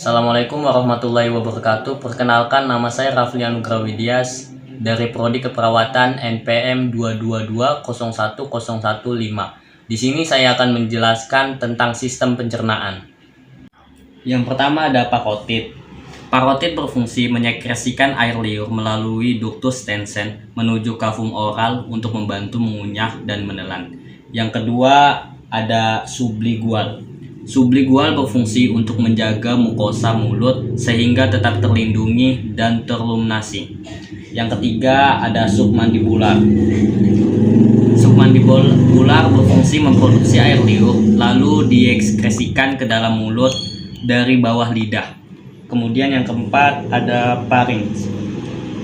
Assalamualaikum warahmatullahi wabarakatuh. Perkenalkan, nama saya Rafli Anugrah Widias dari Prodi Keperawatan NPM 222010115. Di sini saya akan menjelaskan tentang sistem pencernaan. Yang pertama ada parotid. Parotid berfungsi menyekresikan air liur melalui ductus tensen menuju kavum oral untuk membantu mengunyah dan menelan. Yang kedua ada subligual. Subligual berfungsi untuk menjaga mukosa mulut sehingga tetap terlindungi dan terlumnasi. Yang ketiga ada submandibular. Submandibular berfungsi memproduksi air liur lalu diekskresikan ke dalam mulut dari bawah lidah. Kemudian yang keempat ada pharynx.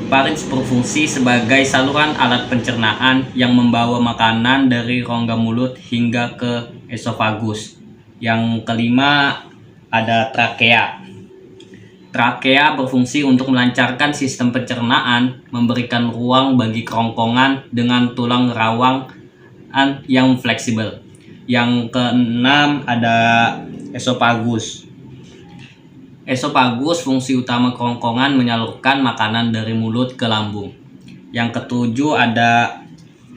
Pharynx berfungsi sebagai saluran alat pencernaan yang membawa makanan dari rongga mulut hingga ke esofagus. Yang kelima ada trakea. Trakea berfungsi untuk melancarkan sistem pencernaan, memberikan ruang bagi kerongkongan dengan tulang rawangan yang fleksibel. Yang keenam ada esofagus. Esofagus fungsi utama kerongkongan menyalurkan makanan dari mulut ke lambung. Yang ketujuh ada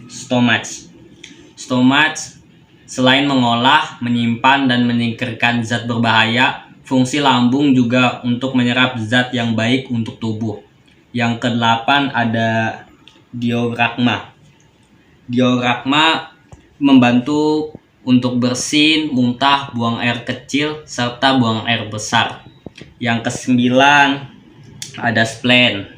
stomach. Stomach selain mengolah, menyimpan, dan menyingkirkan zat berbahaya, fungsi lambung juga untuk menyerap zat yang baik untuk tubuh. Yang kedelapan ada diafragma. Diafragma membantu untuk bersin, muntah, buang air kecil, serta buang air besar. Yang kesembilan ada spleen.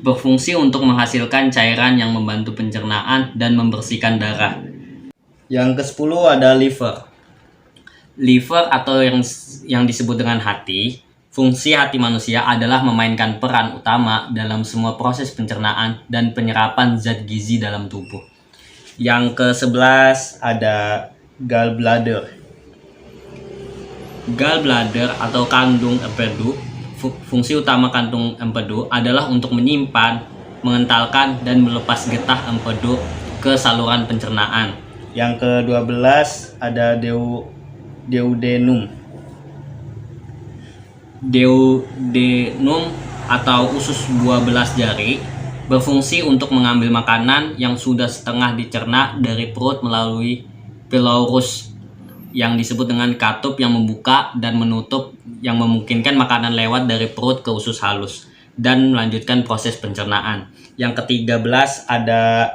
Berfungsi untuk menghasilkan cairan yang membantu pencernaan dan membersihkan darah. Yang ke-10 ada liver. Liver atau yang disebut dengan hati. Fungsi hati manusia adalah memainkan peran utama dalam semua proses pencernaan dan penyerapan zat gizi dalam tubuh. Yang ke-11 ada gallbladder. Gallbladder atau kandung empedu. Fungsi utama kantung empedu adalah untuk menyimpan, mengentalkan, dan melepas getah empedu ke saluran pencernaan. Yang ke-12 ada duodenum. Duodenum atau usus 12 jari berfungsi untuk mengambil makanan yang sudah setengah dicerna dari perut melalui pylorus yang disebut dengan katup yang membuka dan menutup yang memungkinkan makanan lewat dari perut ke usus halus dan melanjutkan proses pencernaan. Yang ke-13 ada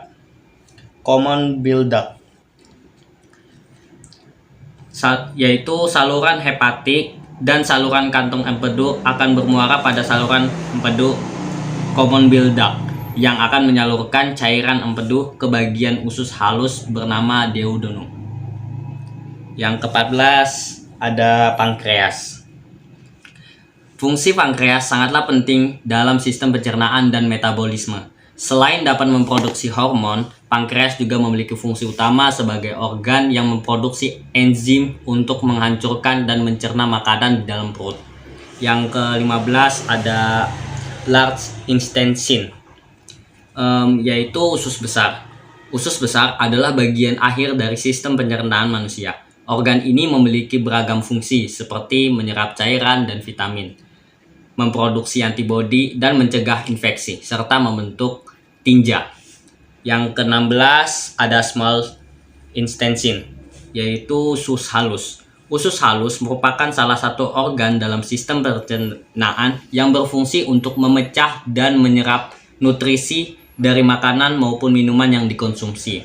common bile duct, yaitu saluran hepatik dan saluran kantung empedu akan bermuara pada saluran empedu common bile duct yang akan menyalurkan cairan empedu ke bagian usus halus bernama duodenum. Yang ke-14 ada pankreas. Fungsi pankreas sangatlah penting dalam sistem pencernaan dan metabolisme. Selain dapat memproduksi hormon, pankreas juga memiliki fungsi utama sebagai organ yang memproduksi enzim untuk menghancurkan dan mencerna makanan di dalam perut. Yang ke-15 ada large intestine, yaitu usus besar. Usus besar adalah bagian akhir dari sistem pencernaan manusia. Organ ini memiliki beragam fungsi seperti menyerap cairan dan vitamin, memproduksi antibodi dan mencegah infeksi, serta membentuk tinja. Yang ke-16 ada small intestine, yaitu usus halus. Usus halus merupakan salah satu organ dalam sistem pencernaan yang berfungsi untuk memecah dan menyerap nutrisi dari makanan maupun minuman yang dikonsumsi.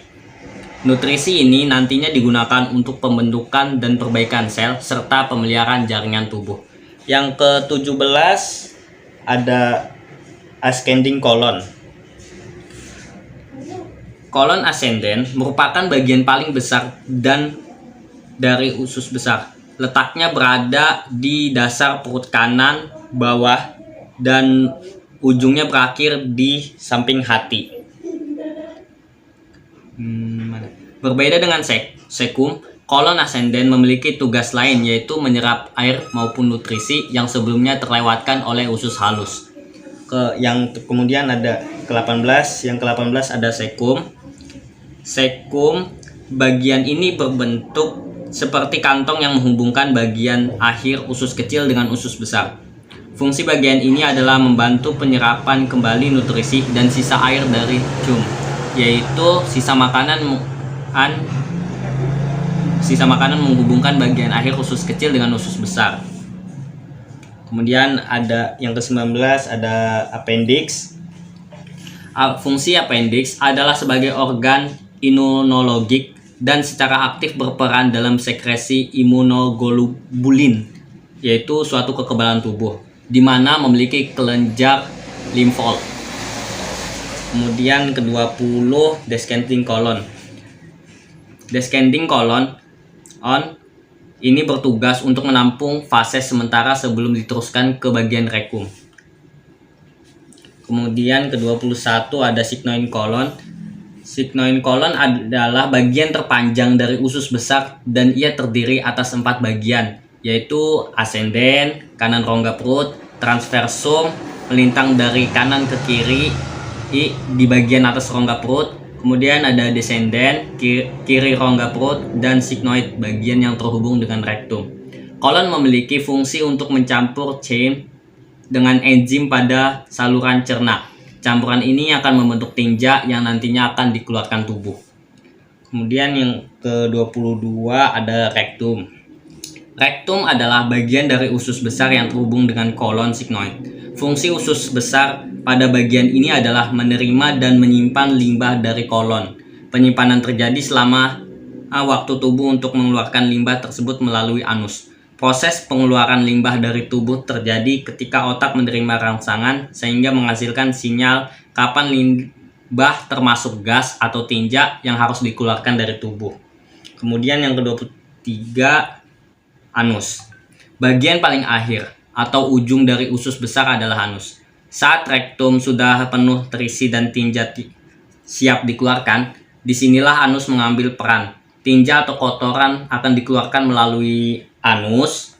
Nutrisi ini nantinya digunakan untuk pembentukan dan perbaikan sel serta pemeliharaan jaringan tubuh. Yang ke-17 ada ascending colon. Kolon ascendens merupakan bagian paling besar dan dari usus besar. Letaknya berada di dasar perut kanan bawah dan ujungnya berakhir di samping hati. Berbeda dengan sekum, kolon ascendens memiliki tugas lain, yaitu menyerap air maupun nutrisi yang sebelumnya terlewatkan oleh usus halus. Kemudian ada ke-18, yang ke-18 ada sekum. Sekum, bagian ini berbentuk seperti kantong yang menghubungkan bagian akhir usus kecil dengan usus besar. Fungsi bagian ini adalah membantu penyerapan kembali nutrisi dan sisa air dari cum, yaitu sisa makanan menghubungkan bagian akhir usus kecil dengan usus besar. Kemudian ada yang ke-19, ada appendix. Fungsi appendix adalah sebagai organ imunologik dan secara aktif berperan dalam sekresi imunoglobulin, yaitu suatu kekebalan tubuh, di mana memiliki kelenjar limfoid. Kemudian ke-20, descending colon. Descending colon ini bertugas untuk menampung fases sementara sebelum diteruskan ke bagian rekum. Kemudian ke-21 ada sigmoid colon. Sigmoid colon adalah bagian terpanjang dari usus besar dan ia terdiri atas 4 bagian, yaitu ascendens, kanan rongga perut, transversum, melintang dari kanan ke kiri di bagian atas rongga perut. Kemudian ada descendens, kiri rongga perut, dan sigmoid, bagian yang terhubung dengan rektum. Kolon memiliki fungsi untuk mencampur chain dengan enzim pada saluran cerna. Campuran ini akan membentuk tinja yang nantinya akan dikeluarkan tubuh. Kemudian yang ke-22 ada rektum. Rektum adalah bagian dari usus besar yang terhubung dengan kolon sigmoid. Fungsi usus besar pada bagian ini adalah menerima dan menyimpan limbah dari kolon. Penyimpanan terjadi selama waktu tubuh untuk mengeluarkan limbah tersebut melalui anus. Proses pengeluaran limbah dari tubuh terjadi ketika otak menerima rangsangan sehingga menghasilkan sinyal kapan limbah termasuk gas atau tinja yang harus dikeluarkan dari tubuh. Kemudian yang ke-23, anus. Bagian paling akhir atau ujung dari usus besar adalah anus. Saat rektum sudah penuh terisi dan tinja siap dikeluarkan, disinilah anus mengambil peran. Tinja atau kotoran akan dikeluarkan melalui anus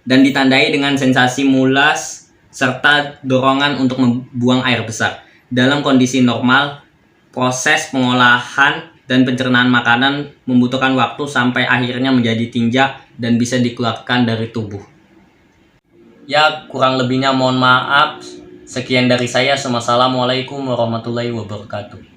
dan ditandai dengan sensasi mulas serta dorongan untuk membuang air besar. Dalam kondisi normal, proses pengolahan dan pencernaan makanan membutuhkan waktu sampai akhirnya menjadi tinja dan bisa dikeluarkan dari tubuh. Ya, kurang lebihnya mohon maaf. Sekian dari saya. Wassalamualaikum warahmatullahi wabarakatuh.